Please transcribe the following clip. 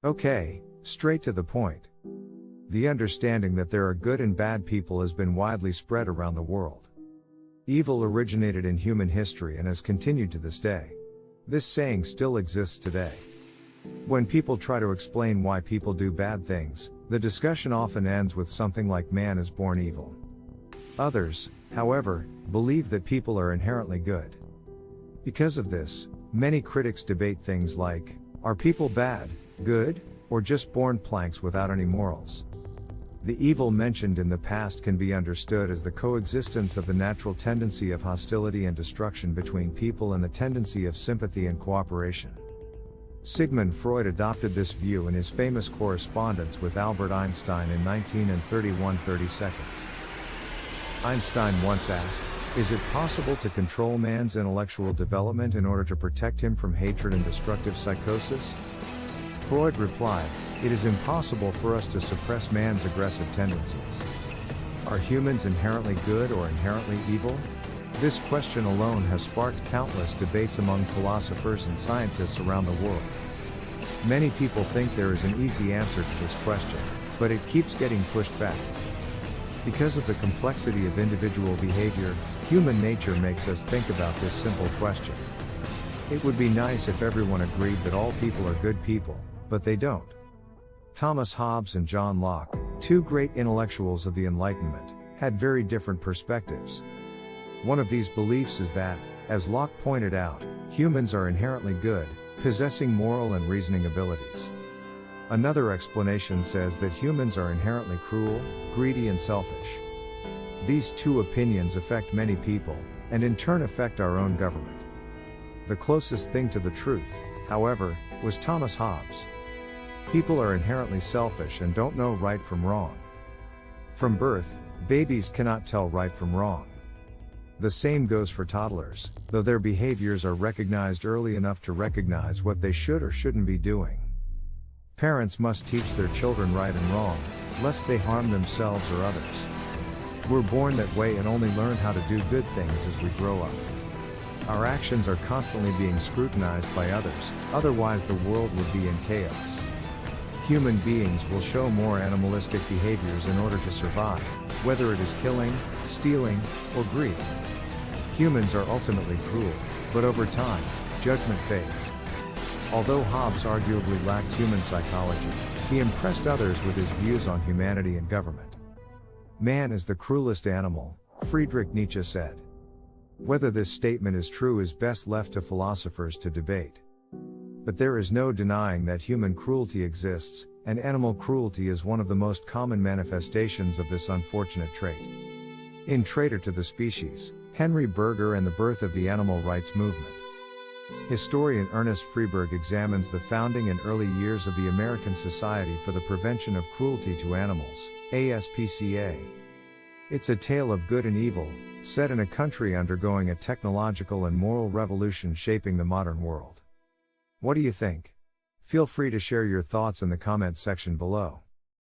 Okay, straight to the point. The understanding that there are good and bad people has been widely spread around the world. Evil originated in human history and has continued to this day. This saying still exists today. When people try to explain why people do bad things, the discussion often ends with something like man is born evil. Others, however, believe that people are inherently good. Because of this, many critics debate things like, are people bad, good, or just born planks without any morals? The evil mentioned in the past can be understood as the coexistence of the natural tendency of hostility and destruction between people and the tendency of sympathy and cooperation. Sigmund Freud adopted this view in his famous correspondence with Albert Einstein in 1930. Einstein once asked, "Is it possible to control man's intellectual development in order to protect him from hatred and destructive psychosis?" Freud replied, "It is impossible for us to suppress man's aggressive tendencies." Are humans inherently good or inherently evil? This question alone has sparked countless debates among philosophers and scientists around the world. Many people think there is an easy answer to this question, but it keeps getting pushed back. Because of the complexity of individual behavior, human nature makes us think about this simple question. It would be nice if everyone agreed that all people are good people, but they don't. Thomas Hobbes and John Locke, two great intellectuals of the Enlightenment, had very different perspectives. One of these beliefs is that, as Locke pointed out, humans are inherently good, possessing moral and reasoning abilities. Another explanation says that humans are inherently cruel, greedy and selfish. These two opinions affect many people, and in turn affect our own government. The closest thing to the truth, however, was Thomas Hobbes. People are inherently selfish and don't know right from wrong. From birth, babies cannot tell right from wrong. The same goes for toddlers, though their behaviors are recognized early enough to recognize what they should or shouldn't be doing. Parents must teach their children right and wrong, lest they harm themselves or others. We're born that way and only learn how to do good things as we grow up. Our actions are constantly being scrutinized by others, otherwise the world would be in chaos. Human beings will show more animalistic behaviors in order to survive, whether it is killing, stealing, or greed. Humans are ultimately cruel, but over time, judgment fades. Although Hobbes arguably lacked human psychology, he impressed others with his views on humanity and government. Man is the cruelest animal, Friedrich Nietzsche said. Whether this statement is true is best left to philosophers to debate. But there is no denying that human cruelty exists, and animal cruelty is one of the most common manifestations of this unfortunate trait. In Traitor to the Species, Henry Berger and the Birth of the Animal Rights Movement. Historian Ernest Freeberg examines the founding and early years of the American Society for the Prevention of Cruelty to Animals, ASPCA. It's a tale of good and evil, set in a country undergoing a technological and moral revolution shaping the modern world. What do you think? Feel free to share your thoughts in the comments section below.